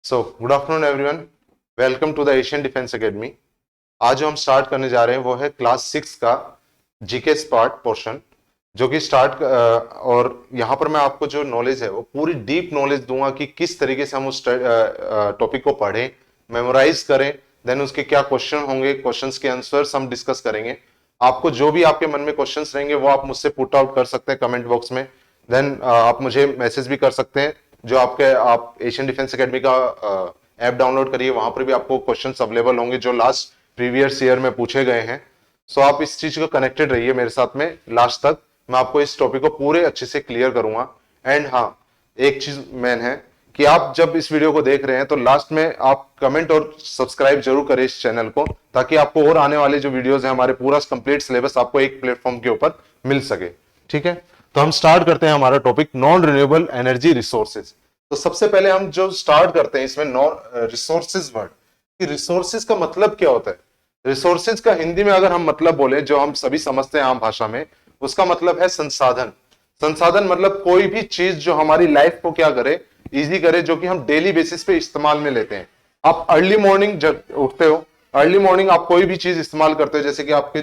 So good afternoon everyone, welcome to the Asian Defence Academy. आज जो हम start करने जा रहे हैं वो है क्लास 6 का जीके पार्ट पोर्शन, जो कि स्टार्ट और यहाँ पर मैं आपको जो नॉलेज है वो पूरी डीप नॉलेज दूंगा कि किस तरीके से हम उस टॉपिक को पढ़ें, मेमोराइज करें, देन उसके क्या क्वेश्चन होंगे, क्वेश्चंस के आंसर्स हम डिस्कस करेंगे। आपको जो भी आपके मन में क्वेश्चंस रहेंगे वो आप मुझसे पुट आउट कर सकते हैं कमेंट बॉक्स में। देन आप मुझे मैसेज भी कर सकते हैं। जो आप एशियन डिफेंस एकेडमी का ऐप डाउनलोड करिए, वहां पर भी आपको क्वेश्चंस अवेलेबल होंगे जो लास्ट प्रीवियस ईयर में पूछे गए हैं। सो आप इस चीज को कनेक्टेड रहिए मेरे साथ में लास्ट तक। मैं आपको इस टॉपिक को पूरे अच्छे से क्लियर करूंगा। एंड हाँ, एक चीज मेन है कि आप जब इस वीडियो को देख रहे हैं तो लास्ट में आप कमेंट और सब्सक्राइब जरूर करें इस चैनल को, ताकि आपको और आने वाले जो वीडियोस हैं हमारे पूरा कंप्लीट सिलेबस आपको एक प्लेटफॉर्म के ऊपर मिल सके। ठीक है, तो हम स्टार्ट करते हैं हमारा topic non renewable energy resources. तो सबसे पहले हम जो स्टार्ट करते हैं इसमें नॉन रिसोर्सेज वर्ड, कि रिसोर्सेज का मतलब क्या होता है। रिसोर्सेज का हिंदी में अगर हम मतलब बोले, जो हम सभी समझते हैं आम भाषा में, उसका मतलब है संसाधन। संसाधन मतलब कोई भी चीज जो हमारी लाइफ को क्या करे, इजी करे, जो कि हम डेली बेसिस पे इस्तेमाल में लेते हैं। आप अर्ली मॉर्निंग जब उठते हो, अर्ली मॉर्निंग आप कोई भी चीज इस्तेमाल करते हो, जैसे कि आपके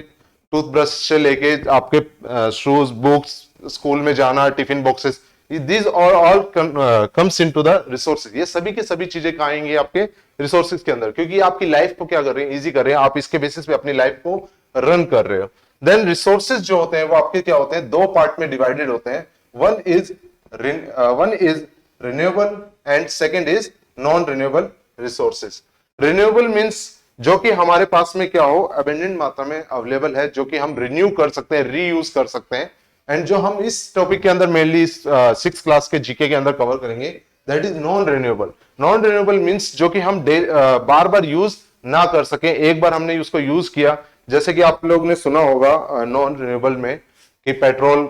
टूथब्रश से लेके आपके शूज, बुक्स, स्कूल में जाना, tiffin boxes, these all comes into the resources. ये सभी के सभी चीजें कहाँ आएंगी आपके रिसोर्सेज के अंदर, क्योंकि आपकी लाइफ को क्या कर रहे हैं, इजी कर रहे हैं, आप इसके बेसिस पे अपनी लाइफ को रन कर रहे हो। देन रिसोर्सेज जो होते हैं वो आपके क्या होते हैं, दो पार्ट में डिवाइडेड होते हैं। One is renewable and second is non renewable resources. Renewable means जो कि हमारे पास में क्या हो, अबेंडेंट मात्रा में अवेलेबल है, जो कि हम रिन्यू कर सकते हैं, रीयूज कर सकते हैं। एंड जो हम इस टॉपिक के अंदर मेनली 6 क्लास के जीके के अंदर कवर करेंगे, that is non renewable. Non renewable means जो कि हम बार बार यूज ना कर सके, एक बार हमने उसको यूज किया। जैसे कि आप लोग ने सुना होगा नॉन रिन्यूएबल में कि पेट्रोल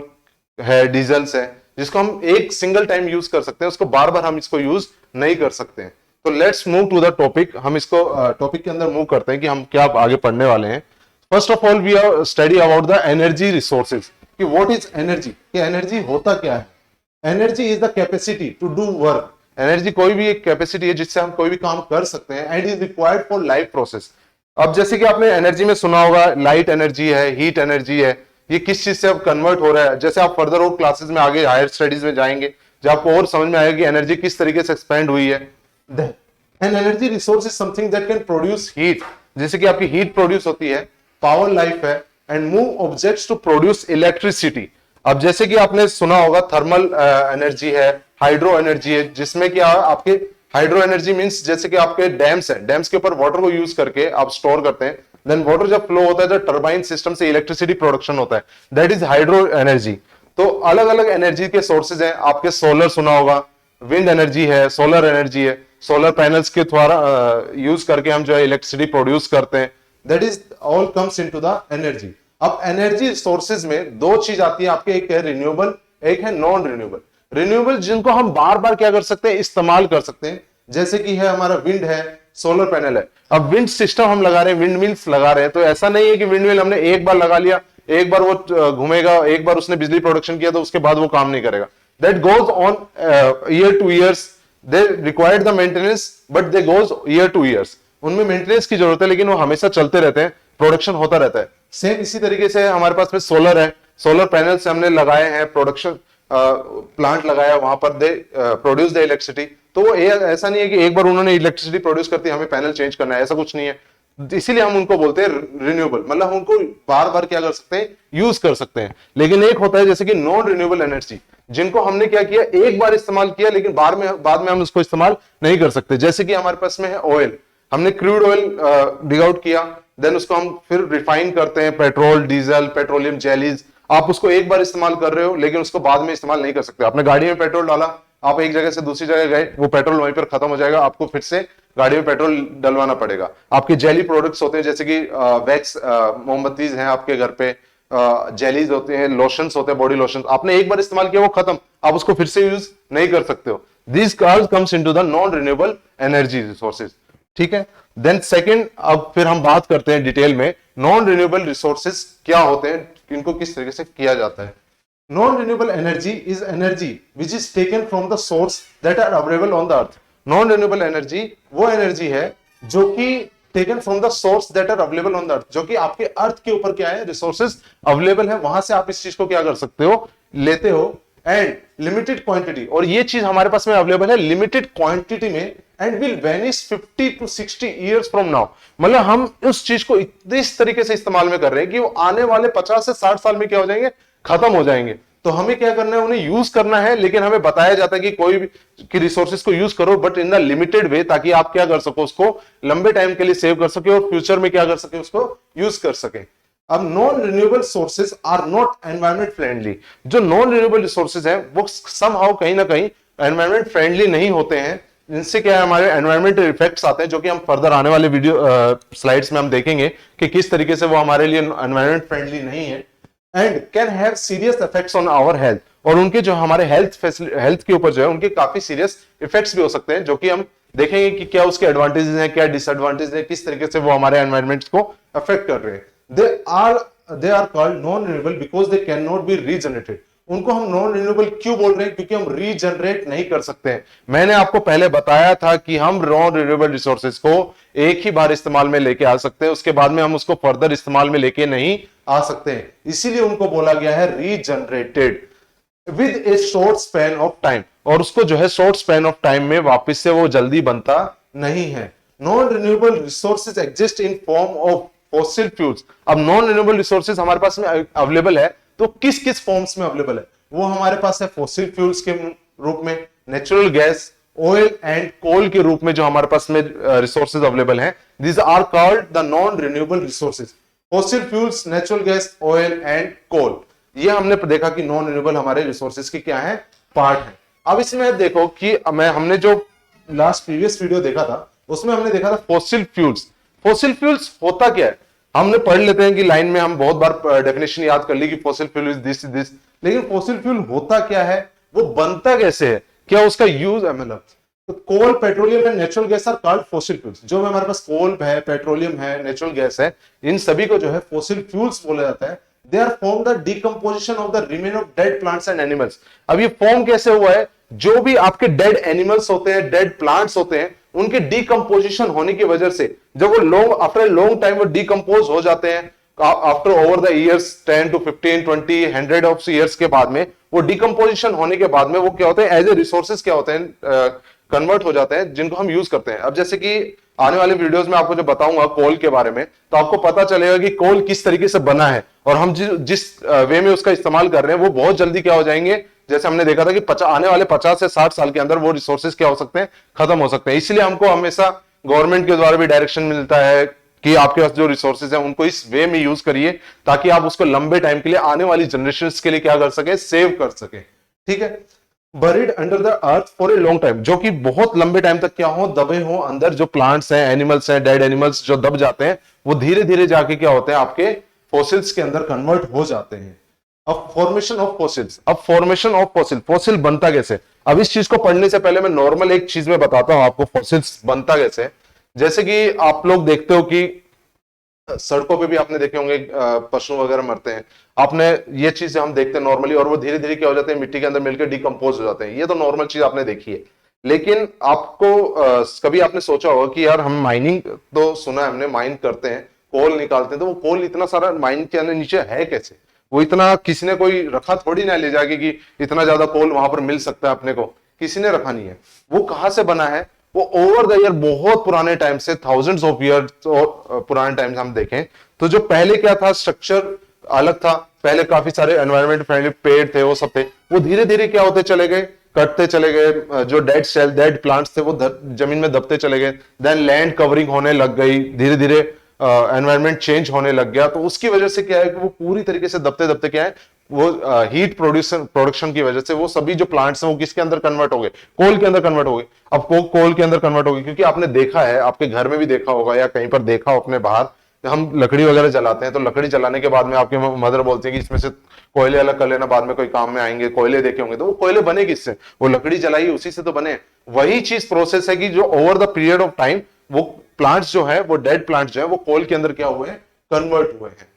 है, डीजल्स है, जिसको हम एक सिंगल टाइम यूज कर सकते हैं, उसको बार बार हम इसको यूज नहीं कर सकते हैं। तो let's move to the topic. हम इसको टॉपिक के अंदर मूव करते हैं कि हम क्या आगे पढ़ने वाले हैं। First of all we are study about the energy resources, कि व्हाट इज एनर्जी, कि एनर्जी होता क्या है। Energy is the capacity to do work. Energy कोई भी एक कैपेसिटी है जिससे हम कोई भी काम कर सकते हैं, and is required for life process. अब जैसे कि आपने एनर्जी में सुना होगा, लाइट एनर्जी है, हीट एनर्जी है, ये किस चीज से अब कन्वर्ट हो रहा है। जैसे आप फर्दर और क्लासेस में आगे हायर स्टडीज में जाएंगे, जब आपको और समझ में आएगा कि एनर्जी किस तरीके से एक्सपेंड हुई है। An energy resource is something that can produce heat, जैसे कि आपकी हीट प्रोड्यूस होती है, पावर लाइफ है, and move objects to produce electricity. अब जैसे कि आपने सुना होगा थर्मल एनर्जी है, हाइड्रो एनर्जी है, जिसमें क्या आपके हाइड्रो एनर्जी मींस जैसे कि आपके डैम्स है, डैम्स के ऊपर वाटर को यूज करके आप स्टोर करते हैं, देन वाटर जब फ्लो होता है तो टर्बाइन सिस्टम से इलेक्ट्रिसिटी प्रोडक्शन होता है, दैट इज हाइड्रो एनर्जी। तो अलग अलग एनर्जी के सोर्सेज हैं आपके। सोलर सुना होगा, विंड एनर्जी है, सोलर एनर्जी है, सोलर पैनल्स के द्वारा यूज करके हम जो है इलेक्ट्रिसिटी प्रोड्यूस करते हैं, that is all comes into the energy. अब एनर्जी सोर्सेज में दो चीज आती है आपके, एक है रिन्यूएबल, एक है नॉन रिन्यूएबल। रिन्यूएबल जिनको हम बार बार क्या कर सकते हैं, इस्तेमाल कर सकते हैं, जैसे कि है हमारा विंड है, सोलर पैनल है। अब विंड सिस्टम हम लगा रहे हैं, विंड मिल्स लगा रहे हैं, तो ऐसा नहीं है कि विंड मिल हमने एक बार लगा लिया, एक बार वो घूमेगा, एक बार उसने बिजली प्रोडक्शन किया तो उसके बाद वो काम नहीं करेगा। That goes on year two years, they required the maintenance but they goes year two years. उनमें मेंटेनेंस की जरूरत है, लेकिन वो हमेशा चलते रहते हैं, प्रोडक्शन होता रहता है। सेम इसी तरीके से हमारे पास में सोलर है, सोलर पैनल से हमने लगाए हैं, प्रोडक्शन प्लांट लगाया, वहां पर दे प्रोड्यूस द इलेक्ट्रिसिटी। तो वो ऐसा नहीं है कि एक बार उन्होंने इलेक्ट्रिसिटी प्रोड्यूस करती है हमें पैनल चेंज करना है, ऐसा कुछ नहीं है। इसीलिए हम उनको बोलते हैं रिन्यूएबल, मतलब हम उनको बार बार क्या कर सकते हैं, यूज कर सकते हैं। लेकिन एक होता है जैसे कि नॉन रिन्यूएबल एनर्जी, जिनको हमने क्या किया, एक बार इस्तेमाल किया, लेकिन बाद में हम उसको इस्तेमाल नहीं कर सकते। जैसे कि हमारे पास में है ऑयल, हमने क्रूड ऑयल डिग आउट किया, देन उसको हम फिर रिफाइन करते हैं, पेट्रोल, डीजल, पेट्रोलियम जेलीज। आप उसको एक बार इस्तेमाल कर रहे हो, लेकिन उसको बाद में इस्तेमाल नहीं कर सकते। आपने गाड़ी में पेट्रोल डाला, आप एक जगह से दूसरी जगह गए, वो पेट्रोल वहीं पर खत्म हो जाएगा, आपको फिर से गाड़ी में पेट्रोल डलवाना पड़ेगा। आपके जेली प्रोडक्ट्स होते हैं, जैसे कि वैक्स मोमबत्तीज हैं आपके घर पे, जेलीज होते हैं, लोशंस होते हैं, बॉडी लोशन, आपने एक बार इस्तेमाल किया वो खत्म, आप उसको फिर से यूज नहीं कर सकते हो। This cars comes into the non renewable energy resources. ठीक है, देन सेकंड, अब फिर हम बात करते हैं डिटेल में नॉन रिन्यूएबल रिसोर्सेज क्या होते हैं, इनको किस तरीके से किया जाता है। Non renewable energy is energy which is taken from the source that are available on the earth. Non renewable energy वो एनर्जी है जो कि taken from the source that are available on the earth, जो कि आपके अर्थ के ऊपर क्या है, रिसोर्सेज अवेलेबल है, वहां से आप इस चीज को क्या कर सकते हो, लेते हो, एंड लिमिटेड क्वांटिटी, और ये चीज हमारे पास में अवेलेबल है लिमिटेड क्वांटिटी में, and will vanish 50 to 60 years from now. मतलब हम उस चीज को इस तरीके से इस्तेमाल में कर रहे हैं कि वो आने वाले 50 से 60 साल में क्या हो जाएंगे, खत्म हो जाएंगे। तो हमें क्या करना है, उन्हें यूज करना है, लेकिन हमें बताया जाता है कि कोई भी कि रिसोर्सेज को यूज करो but in the limited way, ताकि आप क्या कर सको, उसको लंबे टाइम के लिए सेव कर सके और फ्यूचर में क्या कर सके, उसको यूज कर सके। अब non renewable sources are not environment friendly. जो नॉन रिन्यूएबल रिसोर्सेज हैं वो समहाउ कहीं ना कहीं एनवायरमेंट फ्रेंडली नहीं होते हैं, जिनसे क्या है, हमारे एनवायरमेंटल इफेक्ट्स आते हैं, जो कि हम फर्दर आने वाले वीडियो स्लाइड्स में हम देखेंगे कि किस तरीके से वो हमारे लिए एनवायरमेंट फ्रेंडली नहीं है, and can have serious effects on our health. और उनके जो हमारे हेल्थ के ऊपर जो है, उनके काफी सीरियस इफेक्ट्स भी हो सकते हैं, जो कि हम देखेंगे कि क्या उसके एडवांटेजेस हैं, क्या डिसएडवांटेज है, किस तरीके से वो हमारे एनवायरमेंट को अफेक्ट कर रहे हैं। They are called non renewable because they can not be regenerated. उनको हम नॉन रिन्यूएबल क्यों बोल रहे हैं, क्योंकि हम रीजनरेट नहीं कर सकते हैं। मैंने आपको पहले बताया था कि हम नॉन रिन्यूएबल रिसोर्सेज को एक ही बार इस्तेमाल में लेके आ सकते हैं, उसके बाद में हम उसको फर्दर इस्तेमाल में लेके नहीं आ सकते हैं, इसीलिए उनको बोला गया है regenerated with A short span of time. और उसको जो है शॉर्ट स्पैन ऑफ टाइम में वापस से वो जल्दी बनता नहीं है। Non renewable resources exist in form of fossil fuels. अब नॉन रिन्यूएबल रिसोर्सेज हमारे पास में अवेलेबल है, तो किस किस फॉर्म्स में अवेलेबल है, वो हमारे पास है फॉसिल फ्यूल्स के रूप में, natural gas, oil and coal के रूप में जो हमारे पास में रिसोर्सेज अवेलेबल हैं। These are called the non renewable resources, fossil fuels, natural gas, oil and coal. ये हमने देखा कि नॉन रिन्यूएबल हमारे रिसोर्सेज की क्या है, पार्ट है। अब इसमें देखो कि हमने जो लास्ट प्रीवियस वीडियो देखा था, उसमें हमने देखा था फॉसिल फ्यूल्स। फॉसिल फ्यूल्स होता क्या है, हमने पढ़ लेते हैं कि लाइन में हम बहुत बार डेफिनेशन याद कर ली कि फॉसिल फ्यूल इज दिस, लेकिन फॉसिल फ्यूल होता क्या है, वो बनता कैसे है, क्या उसका यूज है, मतलब तो coal, petroleum and natural gas are called fossil fuels. जो हमारे पास कोल है, पेट्रोलियम है, नेचुरल गैस है, इन सभी को जो है फॉसिल फ्यूल्स बोला जाता है। They are form the decomposition of the remain of dead plants and animals. अब ये फॉर्म कैसे हुआ है, जो भी आपके डेड एनिमल्स होते हैं, डेड प्लांट्स होते हैं, उनके डिकम्पोजिशन होने की वजह से जब वो आफ्टर लॉन्ग टाइम वो डिकम्पोज हो जाते हैं, after over the years 10 to 15 20 100 of years के बाद में, वो डिकम्पोजिशन होने के बाद में वो क्या होते हैं, एज ए रिसोर्सेज क्या होते हैं, कन्वर्ट हो जाते हैं, जिनको हम यूज करते हैं। अब जैसे कि आने वाले वीडियोस में आपको जो बताऊंगा कोल के बारे में, तो आपको पता चलेगा कि कोल किस तरीके से बना है, और हम जिस वे में उसका इस्तेमाल कर रहे हैं वो बहुत जल्दी क्या हो जाएंगे, जैसे हमने देखा था कि आने वाले 50 से 60 साल के अंदर वो रिसोर्सेज क्या हो सकते हैं, खत्म हो सकते हैं। इसलिए हमको हमेशा गवर्नमेंट के द्वारा भी डायरेक्शन मिलता है कि आपके पास जो रिसोर्सेज हैं उनको इस वे में यूज करिए, ताकि आप उसको लंबे टाइम के लिए, आने वाली जनरेशन के लिए क्या कर सके, सेव कर सके। ठीक है, buried under the earth for a long time, जो कि बहुत लंबे टाइम तक क्या हो, दबे हो अंदर। जो प्लांट्स हैं, एनिमल्स हैं, डेड एनिमल्स जो दब जाते हैं, वो धीरे धीरे जाके क्या होते हैं, आपके फॉसिल्स के अंदर कन्वर्ट हो जाते हैं। अब फॉर्मेशन ऑफ फॉसिल्स, अब फॉर्मेशन ऑफ फॉसिल, फॉसिल बनता कैसे। अब इस चीज को पढ़ने से पहले मैं नॉर्मल एक चीज में बताता हूं आपको, फॉसिल्स बनता कैसे। जैसे कि आप लोग देखते हो कि सड़कों पे भी आपने देखे होंगे पशु वगैरह मरते हैं, आपने ये चीज हम देखते हैं नॉर्मली, और वो धीरे धीरे क्या हो जाते हैं, मिट्टी के अंदर मिलकर डिकम्पोज हो जाते हैं। ये तो नॉर्मल चीज आपने देखी है। लेकिन आपको कभी आपने सोचा होगा कि यार हम माइनिंग तो सुना है हमने, माइन करते हैं, कोल निकालते हैं, तो वो कोल इतना सारा माइन के अंदर नीचे है कैसे, वो इतना किसी ने कोई रखा थोड़ी ना ले जाके कि इतना ज्यादा कोल वहां पर मिल सकता है अपने को, किसी ने रखा नहीं है। वो कहां से बना है, वो ओवर द ईयर बहुत पुराने टाइम से, थाउजेंड्स ऑफ ईयर और पुराने टाइम से हम देखें तो जो पहले क्या था, स्ट्रक्चर अलग था। पहले काफी सारे एनवायरमेंट फ्रेंडली पेड़ थे, वो सब थे, वो धीरे धीरे क्या होते चले गए, कटते चले गए। जो डेड सेल, डेड प्लांट्स थे, वो जमीन में दबते चले गए। देन लैंड कवरिंग होने लग गई, धीरे धीरे एनवायरमेंट चेंज होने लग गया। तो उसकी वजह से क्या है कि वो पूरी तरीके से दबते दबते क्या है, वो हीट प्रोडक्शन की वजह से वो सभी जो प्लांट्स हैं वो किसके अंदर कन्वर्ट हो गए, कोल के अंदर कन्वर्ट हो गए। अब कोल के अंदर कन्वर्ट हो गए, क्योंकि आपने देखा है, आपके घर में भी देखा होगा या कहीं पर देखा हो अपने बाहर, हम लकड़ी वगैरह जलाते हैं, तो लकड़ी जलाने के बाद में आपके मदर बोलती है कि इसमें से कोयले अलग कर लेना, बाद में कोई काम में आएंगे। कोयले देखे होंगे, तो वो कोयले बने किससे, वो लकड़ी जलाई उसी से तो बने। वही चीज प्रोसेस है कि जो over the period of time वो प्लांट्स जो है, वो डेड प्लांट्स जो है, वो कोल के अंदर क्या हुए हैं, कन्वर्ट हुए हैं।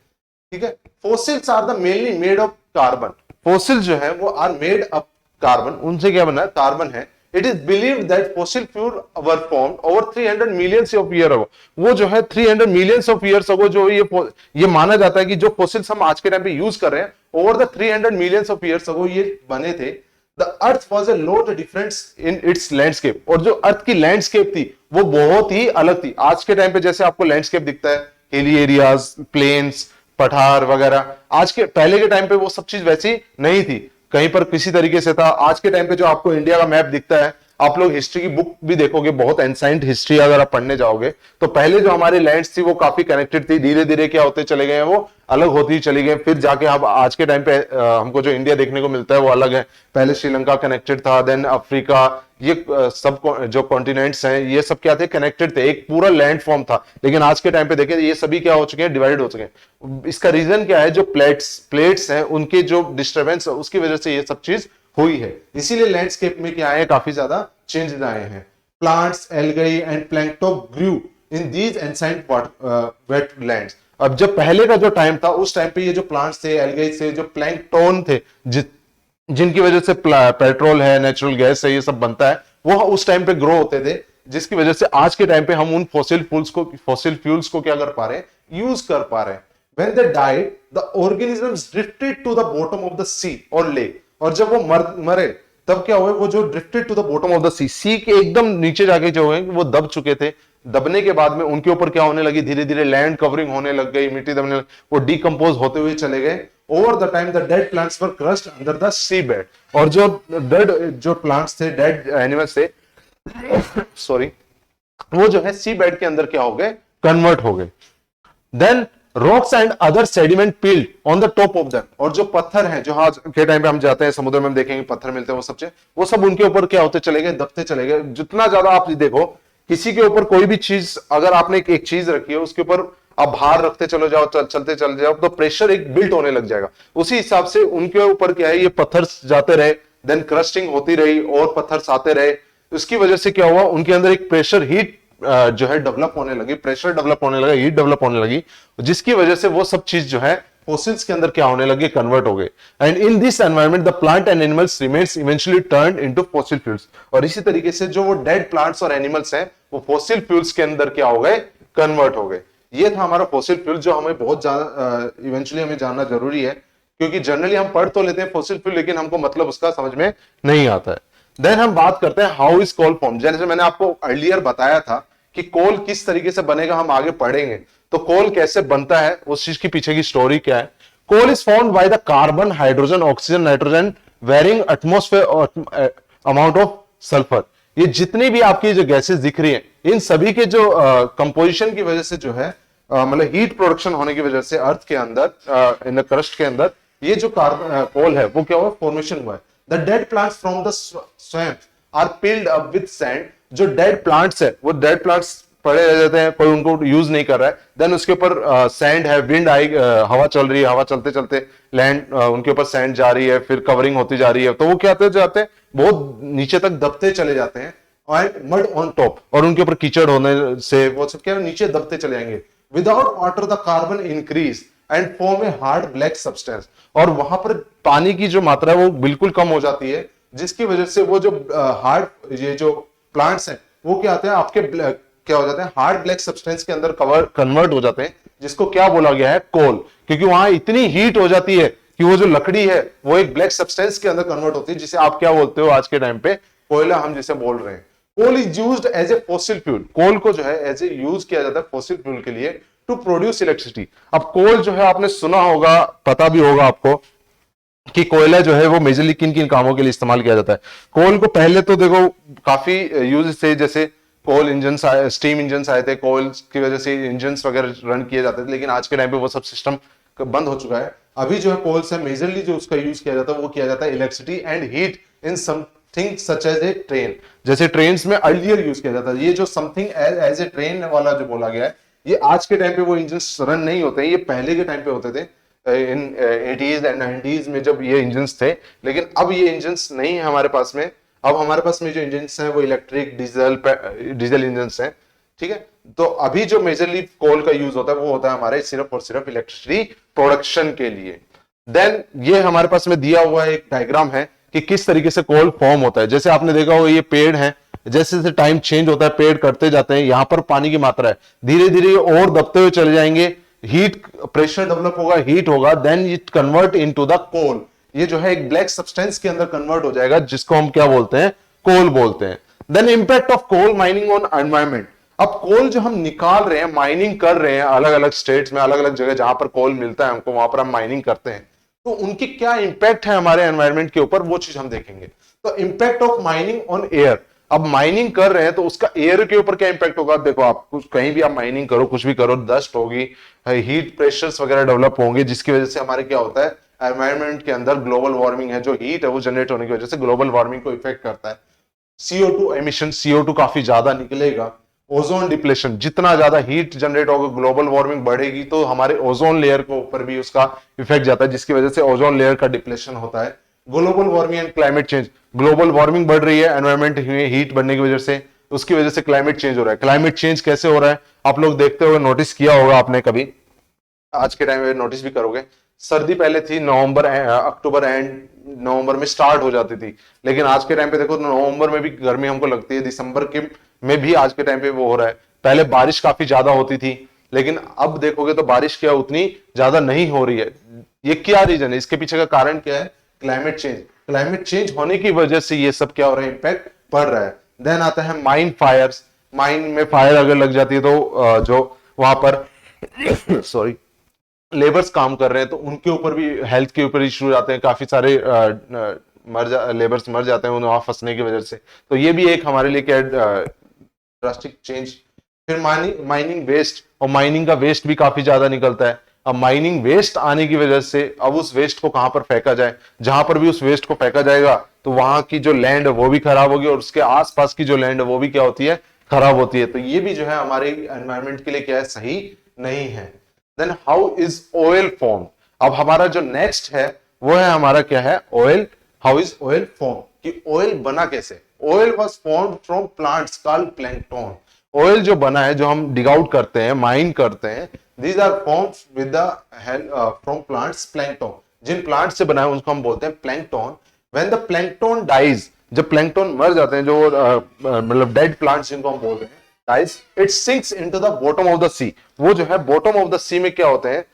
ठीक है, fossils are the mainly made of carbon. Fossil जो है वो आर मेड ऑफ कार्बन, उनसे क्या बना है, कार्बन है। It is believed that fossil fuel were formed over 300 millions of year ago. वो जो है 300 मिलियंस ऑफ ईयर्स अगो जो ये माना जाता है कि जो फॉसिल्स हम आज के टाइम पे यूज कर रहे हैं over the 300 millions of years ago ये बने थे। The earth was a lot difference in its landscape, और जो अर्थ की लैंडस्केप थी वो बहुत ही अलग थी। आज के टाइम पे जैसे आपको लैंडस्केप दिखता है, हिली एरियाज, प्लेन्स, पठार वगैरह, आज के पहले के टाइम पे वो सब चीज वैसी नहीं थी, कहीं पर किसी तरीके से था। आज के टाइम पे जो आपको इंडिया का मैप दिखता है, आप लोग हिस्ट्री की बुक भी देखोगे, बहुत एंसाइंट हिस्ट्री अगर आप पढ़ने जाओगे तो पहले जो हमारी लैंड्स थी वो काफी कनेक्टेड थी, धीरे धीरे क्या होते चले गए हैं वो अलग होती चली गई, फिर जाके अब आज के टाइम पे हमको जो इंडिया देखने को मिलता है वो अलग है। पहले श्रीलंका कनेक्टेड था, देन अफ्रीका, ये सब जो कॉन्टिनेंट्स हैं ये सब क्या थे, कनेक्टेड थे, एक पूरा लैंड फॉर्म था। लेकिन आज के टाइम पे देखें ये सभी क्या हो चुके हैं, डिवाइड हो चुके हैं। इसका रीजन क्या है, जो प्लेट्स हैं उनके जो डिस्टर्बेंस है उसकी वजह से ये सब चीज हुई है, इसीलिए लैंडस्केप में क्या है, काफी ज्यादा चेंजेस आए हैं। Plants, algae and plankton grew in these ancient wetlands. अब जब पहले का जो टाइम था उस टाइम पे ये जो प्लांट्स थे, एल्गाई थे, जो प्लैंक्टन थे, जिनकी वजह से पेट्रोल है, नेचुरल गैस है, ये सब बनता है, वो उस टाइम पे ग्रो होते थे, जिसकी वजह से आज के टाइम पे हम उन फॉसिल फ्यूल्स को क्या कर पा रहे हैं, यूज कर पा रहे हैं। When they died, the organisms drifted to the bottom of the sea or lake. और जब वो मरे तब क्या हुआ, वो जो drifted to the bottom of the sea के एकदम नीचे जाके जो है वो दब चुके थे। दबने के बाद में उनके ऊपर क्या होने लगी, धीरे धीरे लैंड कवरिंग होने लग गई, मिट्टी दबने लगी, वो डिकम्पोज होते हुए चले गए। Over the time the dead plants were crushed under the sea bed, और जो डेड जो प्लांट्स थे, डेड एनिमल्स थे सॉरी, वो जो है सी बेड के अंदर क्या हो गए, कन्वर्ट हो गए। Then rocks and other sediment piled on the top of them, और जो पत्थर हैं, जो आज के टाइम पे हम जाते हैं समुद्र में, हम देखेंगे पत्थर मिलते हैं, वो सब उनके ऊपर क्या होते चले गए, दबते चले गए। जितना ज्यादा आप देखो, किसी के ऊपर कोई भी चीज, अगर आपने एक चीज रखी है उसके ऊपर आप भार रखते चलो जाओ, चलते चले जाओ, तो प्रेशर एक बिल्ट होने लग जाएगा। उसी हिसाब से उनके ऊपर क्या है, ये पत्थर जाते रहे, देन क्रस्टिंग होती रही और पत्थर आते रहे। उसकी वजह से क्या हुआ, उनके अंदर एक प्रेशर हीट जो है डेवलप होने लगी, प्रेशर डेवलप होने लगा, हीट डेवलप होने लगी, जिसकी वजह से वो सब चीज जो है फॉसिल्स के अंदर क्या होने लगे, कन्वर्ट हो गए। And in this environment the plant and animals remains eventually turned into fossil fuels. और इसी तरीके से जो वो डेड प्लांट्स और एनिमल्स हैं वो फॉसिल फ्यूल्स के अंदर क्या हो गए, कन्वर्ट हो गए। ये था हमारा फॉसिल फ्यूल, जो हमें बहुत ज्यादा इवेंचुअली हमें जानना जरूरी है, क्योंकि जनरली हम पढ़ तो लेते हैं फॉसिल फ्यूल, लेकिन हमको मतलब उसका समझ में नहीं आता है। देन हम बात करते हैं हाउ इज कोल फॉर्म। जैसे मैंने आपको अर्लियर बताया था कि कोल किस तरीके से बनेगा, हम आगे पढ़ेंगे। तो कोल कैसे बनता है, उस चीज के पीछे की स्टोरी क्या है। Coal is formed by the carbon, hydrogen, oxygen, nitrogen varying atmosphere amount of sulphur. ये जितनी भी आपकी जो गैसेस दिख रही हैं, इन सभी के जो कंपोजिशन की वजह से जो है, मतलब हीट प्रोडक्शन होने की वजह से अर्थ के अंदर, इन क्रस्ट के अंदर, ये जो कोल है वो क्या हुआ, फॉर्मेशन हुआ है। The dead plants from the swamp are piled up with sand. जो डेड प्लांट्स है वो डेड प्लांट्स पड़े रह जाते हैं, कोई उनको यूज नहीं कर रहा है। देन उसके ऊपर सैंड है, विंड आई, हवा चल रही है, हवा चलते चलते लैंड उनके ऊपर सैंड जा रही है, फिर कवरिंग होती जा रही है, तो वो क्या जाते हैं, बहुत नीचे तक दबते चले जाते हैं। और मड ऑन टॉप, और उनके ऊपर कीचड़ होने से वो सब क्या नीचे दबते चले जाएंगे। Without water the carbon increase and form a hard black substance. और वहां पर पानी की जो मात्रा है वो बिल्कुल कम हो जाती है, जिसकी वजह से वो जो हार्ड ये जो प्लांट्स हैं वो क्या आते हैं, आपके क्या हो जाते हैं, हार्ड ब्लैक सब्सटेंस के अंदर कन्वर्ट हो जाते हैं, जिसको क्या बोला गया है, कोल। क्योंकि वहां इतनी हीट हो जाती है कि वो जो लकड़ी है वो एक ब्लैक सब्सटेंस के अंदर कन्वर्ट होती है, जिसे आप क्या बोलते हो आज के टाइम पे, कोयला हम जिसे बोल रहे हैं। Coal is used as a fossil fuel. Coal को जो है एज ए यूज किया जाता है फॉसिल फ्यूल के लिए, टू प्रोड्यूस इलेक्ट्रिसिटी। अब कोल जो है आपने सुना होगा, पता भी होगा आपको कि कोयला जो है वो मेजरली किन किन कामों के लिए इस्तेमाल किया जाता है। कोल को पहले तो देखो काफी यूज थे, जैसे कोल इंजन, स्टीम इंजन आए थे, कोल की वजह से इंजन वगैरह रन किए जाते थे, लेकिन आज के टाइम पे वो सब सिस्टम बंद हो चुका है। अभी जो है कोल से मेजरली जो उसका यूज किया जाता है वो किया जाता है electricity and heat in something such as a train. जैसे ट्रेन में अर्लियर यूज किया जाता है। ये जो समथिंग एज ए ट्रेन वाला जो बोला गया है, ये आज के टाइम पे वो इंजन रन नहीं होते हैं, ये पहले के टाइम पे होते थे इन 80s एंड 90s में जब ये इंजन्स थे। लेकिन अब ये इंजन्स नहीं है हमारे पास में। अब हमारे पास में जो इंजन्स हैं वो इलेक्ट्रिक, डीजल इंजन्स हैं, ठीक है। तो अभी जो मेजरली कोल का यूज होता है वो होता है हमारे सिर्फ और सिर्फ इलेक्ट्रिसिटी प्रोडक्शन के लिए। देन ये हमारे पास में दिया हुआ एक डायग्राम है, कि किस तरीके से कोल फॉर्म होता है। जैसे आपने देखा होगा ये पेड़ है, जैसे जैसे टाइम चेंज होता है पेड़ कटते जाते हैं, यहाँ पर पानी की मात्रा है, धीरे धीरे और दबते हुए चले जाएंगे, हीट प्रेशर डेवलप होगा, हीट होगा, then it convert into the coal. ये जो है एक ब्लैक सब्सटेंस के अंदर कन्वर्ट हो जाएगा, जिसको हम क्या बोलते हैं, कोल बोलते हैं। Then impact of coal mining on environment. अब कोल जो हम निकाल रहे हैं, माइनिंग कर रहे हैं अलग अलग स्टेट्स में, अलग अलग जगह जहां पर कोल मिलता है हमको, वहां पर हम माइनिंग करते हैं, तो उनकी क्या इंपैक्ट है हमारे एनवायरमेंट के ऊपर, वो चीज हम देखेंगे। तो impact of mining on air. अब माइनिंग कर रहे हैं तो उसका एयर के ऊपर क्या इंपैक्ट होगा। देखो आप कुछ कहीं भी आप माइनिंग करो, कुछ भी करो, डस्ट होगी, हीट प्रेशर्स वगैरह डेवलप होंगे, जिसकी वजह से हमारे क्या होता है, एनवायरमेंट के अंदर ग्लोबल वार्मिंग है, जो हीट है वो जनरेट होने की वजह से ग्लोबल वार्मिंग को इफेक्ट करता है। CO2 एमिशन, CO2 काफी ज्यादा निकलेगा। ओजोन डिप्लेशन, जितना ज्यादा हीट जनरेट होगा, ग्लोबल वार्मिंग बढ़ेगी, तो हमारे ओजोन लेयर के ऊपर भी उसका इफेक्ट जाता है, जिसकी वजह से ओजोन लेयर का डिप्लेशन होता है। Global warming and climate change, global warming बढ़ रही है, एनवायरमेंट हीट बढ़ने की वजह से, उसकी वजह से क्लाइमेट चेंज हो रहा है। क्लाइमेट चेंज कैसे हो रहा है, आप लोग देखते हुए नोटिस किया होगा आपने कभी, आज के टाइम में नोटिस भी करोगे। सर्दी पहले थी नवंबर अक्टूबर एंड नवंबर में स्टार्ट हो जाती थी, लेकिन आज के टाइम पे देखो नवंबर में भी गर्मी हमको लगती है, दिसंबर के में भी आज के टाइम पे वो हो रहा है। पहले बारिश काफी ज्यादा होती थी, लेकिन अब देखोगे तो बारिश क्या उतनी ज्यादा नहीं हो रही है। ये क्या रीजन है, इसके पीछे का कारण क्या है, क्लाइमेट चेंज। क्लाइमेट चेंज होने की वजह से ये सब क्या हो रहा है, इंपैक्ट पड़ रहा है। देन आता है माइन फायर्स। माइन में फायर अगर लग जाती है तो जो वहां पर सॉरी लेबर्स काम कर रहे हैं, तो उनके ऊपर भी हेल्थ के ऊपर इश्यू आते हैं, काफी सारे लेबर्स मर जाते हैं वहां फंसने की वजह से। तो ये भी एक हमारे लिए क्या ड्रास्टिक चेंज। फिर माइनिंग वेस्ट, और माइनिंग का वेस्ट भी काफी ज्यादा निकलता है। अब माइनिंग वेस्ट आने की वजह से अब उस वेस्ट को कहां पर फेंका जाए, जहां पर भी उस वेस्ट को फेंका जाएगा तो वहां की जो लैंड है वो भी खराब होगी, और उसके आसपास की जो लैंड है वो भी क्या होती है, खराब होती है। तो ये भी जो है हमारे एनवायरमेंट के लिए क्या है, सही नहीं है। Then how is oil form. अब हमारा जो नेक्स्ट है वो है हमारा क्या है, oil. How is oil form, कि ऑयल बना कैसे। Oil was formed from plants called plankton. Oil जो बना है, जो हम डिग आउट करते हैं, माइन करते हैं, these are formed with the help from plants plankton. जिन प्लांट से बना है उनको हम बोलते हैं plankton. When the plankton dies, जब प्लैंक्टन मर जाते हैं, जो मतलब डेड प्लांट्स जिनको हम बोल रहे हैं, dies, it sinks into the bottom of the sea. वो जो है बॉटम ऑफ द सी में क्या होते हैं,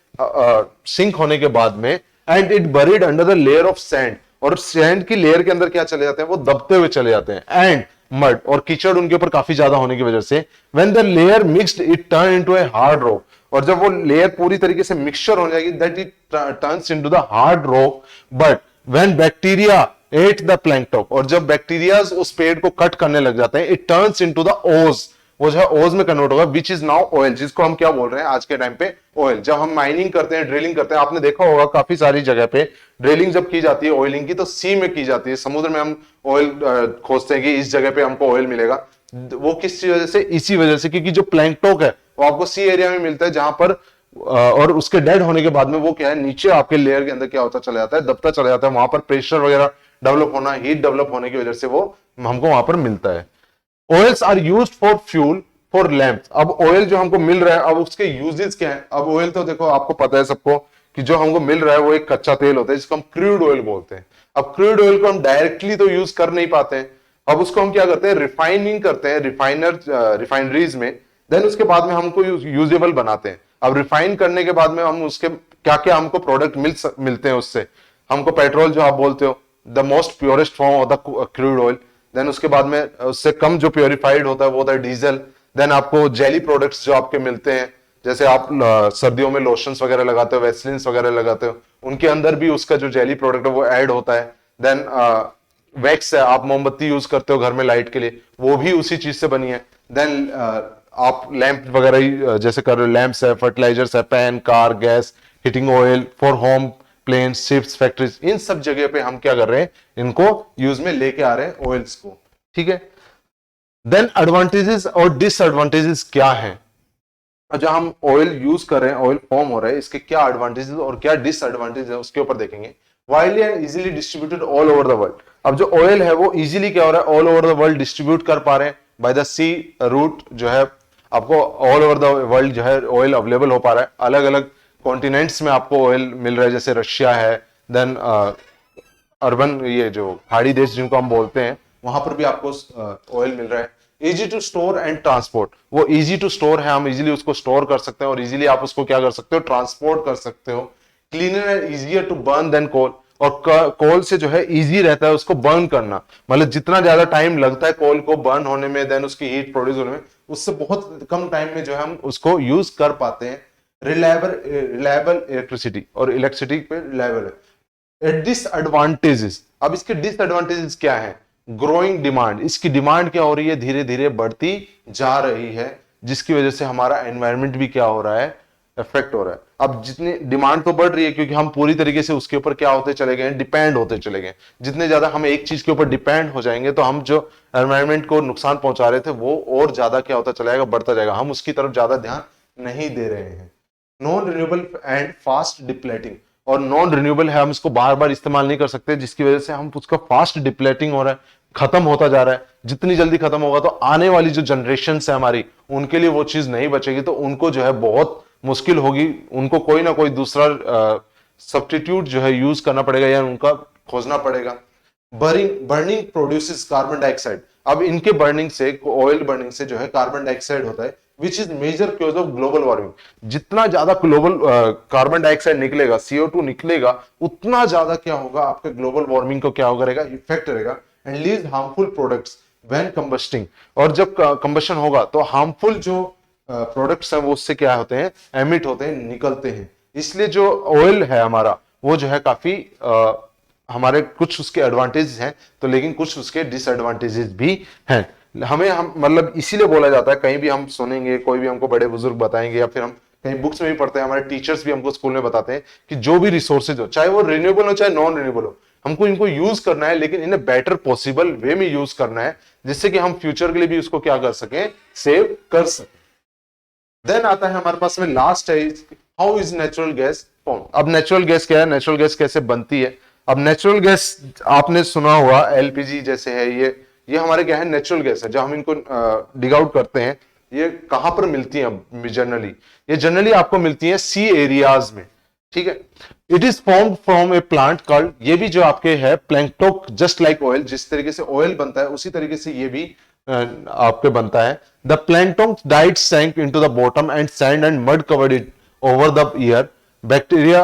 सिंक होने के बाद में, and it buried under the layer of sand. और सैंड की लेयर के अंदर क्या चले जाते हैं, वो दबते हुए चले जाते हैं। एंड मड, और कीचड़ उनके ऊपर काफी ज्यादा होने की वजह से, when the layer mixed it turn into a hard rock. और जब वो लेयर पूरी तरीके से मिक्सचर हो जाएगी, that it turns into the hard rock. But when bacteria at the plankton, और जब बैक्टीरिया उस पेड़ को कट करने लग जाते हैं, इट टर्न्स इनटू द ओज। वो जो है ओज में कन्वर्ट होगा, विच इज नाउ ऑयल, जिसको हम क्या बोल रहे हैं आज के टाइम पे, ऑयल। जब हम माइनिंग करते हैं, ड्रिलिंग करते हैं, आपने देखा होगा काफी सारी जगह पे ड्रिलिंग जब की जाती है ऑयलिंग की, तो सी में की जाती है, समुद्र में हम ऑयल खोजते हैं कि इस जगह पे हमको ऑयल मिलेगा। वो किस वजह से, इसी वजह से, क्योंकि जो प्लैंक्टन है वो आपको सी एरिया में मिलता है, जहां पर और उसके डेड होने के बाद में वो क्या है, नीचे आपके लेयर के अंदर क्या होता चला जाता है, दबता चला जाता है। वहां पर प्रेशर वगैरह डेवलप होना, हीट डेवलप होने की वजह से वो हमको वहां पर मिलता है। Oils are used for fuel for lamp. अब ऑयल जो हमको मिल रहा है, अब उसके यूजेस क्या है। अब ऑयल तो देखो आपको पता है सबको कि जो हमको मिल रहा है वो एक कच्चा तेल होता है, जिसको हम क्रूड ऑयल बोलते हैं। अब क्रूड ऑयल को हम डायरेक्टली तो यूज कर नहीं पाते हैं, अब उसको हम क्या करते हैं, रिफाइनिंग करते हैं रिफाइनरीज में। देन उसके बाद में हमको यूजेबल बनाते हैं। अब रिफाइन करने के बाद में हम उसके क्या क्या हमको प्रोडक्ट मिलते हैं उससे। हमको पेट्रोल जो आप बोलते हो, the most purest form of the crude oil. Then उसके बाद में उससे कम जो प्योरिफाइड होता है वो होता है डीजल। देन आपको जेली प्रोडक्ट्स जो आपके मिलते हैं, जैसे आप सर्दियों में लोशंस वगैरह लगाते हो, वेस्लिन्स वगैरह लगाते हो, उनके अंदर भी उसका जो जेली प्रोडक्ट है वो ऐड होता है। देन वैक्स है, आप मोमबत्ती यूज करते हो घर में लाइट के लिए, वो भी उसी चीज से बनी है। देन आप लैंप वगैरह जैसे कर रहे हो, लैंप्स है, फर्टिलाइजर्स है, pan, car, gas, heating oil for home, plane, ships, factories, इन सब जगह पे हम क्या कर रहे हैं, इनको यूज में लेके आ रहे हैं ऑयल्स को। ठीक है। देन एडवांटेजेस और डिसएडवांटेजेस क्या है, जब हम ऑयल यूज कर रहे हैं, ऑयल फॉर्म हो रहा है, इसके क्या एडवांटेजेस और क्या डिसएडवांटेज है उसके ऊपर देखेंगे। Widely and easily distributed all over the world. अब जो ऑयल है वो इजीली क्या हो रहा है, all over the world distribute कर पा रहे हैं बाय द सी रूट। जो है आपको ऑल ओवर द वर्ल्ड जो है ऑयल अवेलेबल हो पा रहा है, अलग अलग कॉन्टिनेंट्स में आपको ऑयल मिल रहा है, जैसे रशिया है, देन अर्बन ये जो पहाड़ी देश जिनको हम बोलते हैं वहां पर भी आपको ऑयल मिल रहा है। Easy to store and transport, वो इजी टू स्टोर है, हम इजीली उसको स्टोर कर सकते हैं और इजीली आप उसको क्या कर सकते हो, ट्रांसपोर्ट कर सकते हो। Cleaner and easier to burn than coal, और कोल से जो है इजी रहता है उसको बर्न करना, मतलब जितना ज्यादा टाइम लगता है कोल को बर्न होने में, देन उसकी हीट प्रोड्यूस होने में, उससे बहुत कम टाइम में जो है हम उसको यूज कर पाते हैं। रिलायबल इलेक्ट्रिसिटी, और इलेक्ट्रिसिटी पे रिलायबल है। डिसएडवांटेजेस, अब इसके डिसएडवांटेजेस क्या है? ग्रोइंग डिमांड, इसकी डिमांड क्या हो रही है, धीरे धीरे बढ़ती जा रही है, जिसकी वजह से हमारा एनवायरनमेंट भी क्या हो रहा है, इफेक्ट हो रहा है। अब जितनी डिमांड तो बढ़ रही है क्योंकि हम पूरी तरीके से उसके ऊपर क्या होते चले गए, डिपेंड होते चले गए। जितने ज्यादा हम एक चीज के ऊपर डिपेंड हो जाएंगे तो हम जो एनवायरनमेंट को नुकसान पहुंचा रहे थे वो और ज्यादा क्या होता चला जाएगा, बढ़ता जाएगा, हम उसकी तरफ ज्यादा ध्यान नहीं दे रहे हैं। Non renewable and fast depleting, और नॉन रिन्यूएबल है, हम इसको बार बार इस्तेमाल नहीं कर सकते, जिसकी वजह से हम उसका फास्ट डिप्लेटिंग हो रहा है, खत्म होता जा रहा है। जितनी जल्दी खत्म होगा तो आने वाली जो जनरेशन है हमारी, उनके लिए वो चीज नहीं बचेगी, तो उनको जो है बहुत मुश्किल होगी, उनको कोई ना कोई दूसरा सब्स्टिट्यूट जो है यूज करना पड़ेगा या उनका खोजना पड़ेगा। बर्निंग प्रोड्यूसेस कार्बन डाइऑक्साइड, अब इनके बर्निंग से, ऑयल बर्निंग से जो है कार्बन डाइऑक्साइड होता है, which is major cause of global warming. जितना ज्यादा ग्लोबल कार्बन डाइऑक्साइड निकलेगा, CO2 निकलेगा, उतना ज्यादा क्या होगा, आपके ग्लोबल वार्मिंग को क्या करेगा, इफेक्ट करेगा, and less harmful products when combusting, और जब कंबशन होगा तो हार्मफुल जो प्रोडक्ट्स हैं वो उससे क्या होते हैं, एमिट होते हैं, निकलते हैं। इसलिए जो ऑयल है हमारा वो जो है काफी हमारे कुछ उसके एडवांटेज हैं तो, लेकिन कुछ उसके डिसएडवांटेजेस भी हैं। हमें हम मतलब इसीलिए बोला जाता है, कहीं भी हम सुनेंगे, कोई भी हमको बड़े बुजुर्ग बताएंगे या फिर हम कहीं बुक्स में भी पढ़ते हैं, हमारे टीचर्स भी हमको स्कूल में बताते हैं कि जो भी रिसोर्सेज हो, चाहे वो रिन्यूएबल हो चाहे नॉन रिन्यूएबल हो, हमको इनको यूज करना है, लेकिन इन्हें बेटर पॉसिबल वे में यूज करना है, जिससे कि हम फ्यूचर के लिए भी उसको क्या कर सकें, सेव कर सकें। देन आता है हमारे पास में लास्ट है, how is natural gas form. अब नेचुरल गैस क्या है, नेचुरल गैस कैसे बनती है? अब नेचुरल गैस आपने सुना हुआ LPG जैसे है, ये हमारे क्या है, नेचुरल गैस है। जब हम इनको डिग आउट करते हैं, ये कहां पर मिलती है जनरली? ये जनरली आपको मिलती है सी एरियाज में, ठीक है। It is form from A plant called, ये भी जो आपके है प्लैंक्टोन, जस्ट लाइक ऑयल, जिस तरीके से ऑयल बनता है उसी तरीके से ये भी आपके बनता है। The plankton died sank into the bottom and sand and mud covered it over the year, bacteria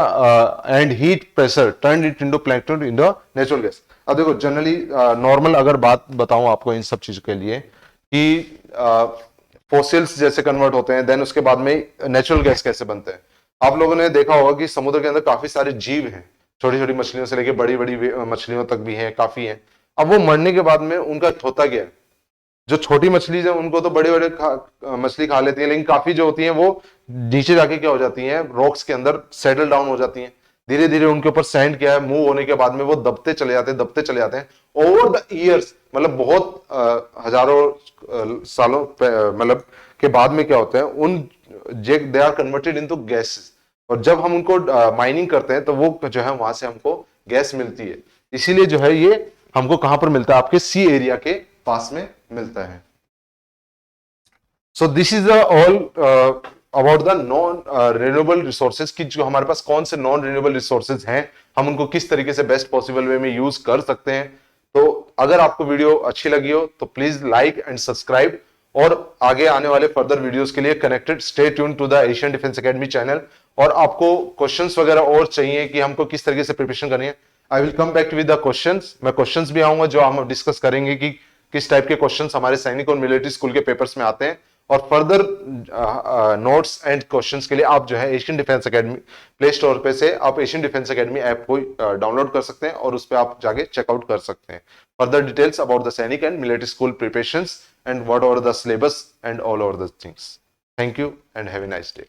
and heat pressure turn it into plankton in the natural gas. अब देखो जनरली नॉर्मल अगर बात बताऊं आपको इन सब चीजों के लिए कि फॉसिल्स जैसे कन्वर्ट होते हैं, देन उसके बाद में नेचुरल गैस कैसे बनते हैं। आप लोगों ने देखा होगा कि समुद्र के अंदर काफी सारे जीव हैं, छोटी छोटी मछलियों से लेकर बड़ी बड़ी मछलियों तक भी हैं, काफी हैं। अब वो मरने के बाद में उनका होता क्या है, जो छोटी मछली है उनको तो बड़े बड़े मछली खा लेती है, लेकिन काफी जो होती हैं वो नीचे जाके क्या हो जाती हैं, रॉक्स के अंदर सेटल डाउन हो जाती हैं। धीरे धीरे उनके ऊपर सैंड क्या है, मूव होने के बाद में वो दबते चले जाते हैं, दबते चले जाते हैं ओवर द ईयर्स, मतलब बहुत हजारों सालों मतलब के बाद में क्या होता है, उन they are converted into gases, और जब हम उनको माइनिंग करते हैं तो वो जो है वहां से हमको गैस मिलती है। इसीलिए जो है ये हमको कहां पर मिलता है, आपके सी एरिया के पास में मिलता है। So this is all about the non renewable resources, कि जो हमारे पास कौन से नॉन रिन्यूएबल रिसोर्सेज हैं, हम उनको किस तरीके से बेस्ट पॉसिबल वे में यूज कर सकते हैं। तो अगर आपको वीडियो अच्छी लगी हो तो प्लीज लाइक एंड सब्सक्राइब, और आगे आने वाले फर्दर वीडियोस के लिए connected, stay tune to the Asian Defence Academy channel. और आपको क्वेश्चंस वगैरह और चाहिए कि हमको किस तरीके से प्रिपरेशन करनी है, I will come back with the questions. मैं क्वेश्चंस भी आऊंगा जो हम डिस्कस करेंगे कि किस टाइप के क्वेश्चंस हमारे सैनिक और मिलिट्री स्कूल के पेपर्स में आते हैं, और फर्दर नोट्स एंड क्वेश्चंस के लिए आप जो है Asian Defence academy play store पे से आप एशियन डिफेंस एकेडमी ऐप को डाउनलोड कर सकते हैं और उस पर आप जाके चेकआउट कर सकते हैं। Further details about the Sainik and military school preparations and what are the syllabus and all over the things. Thank you and have a nice day.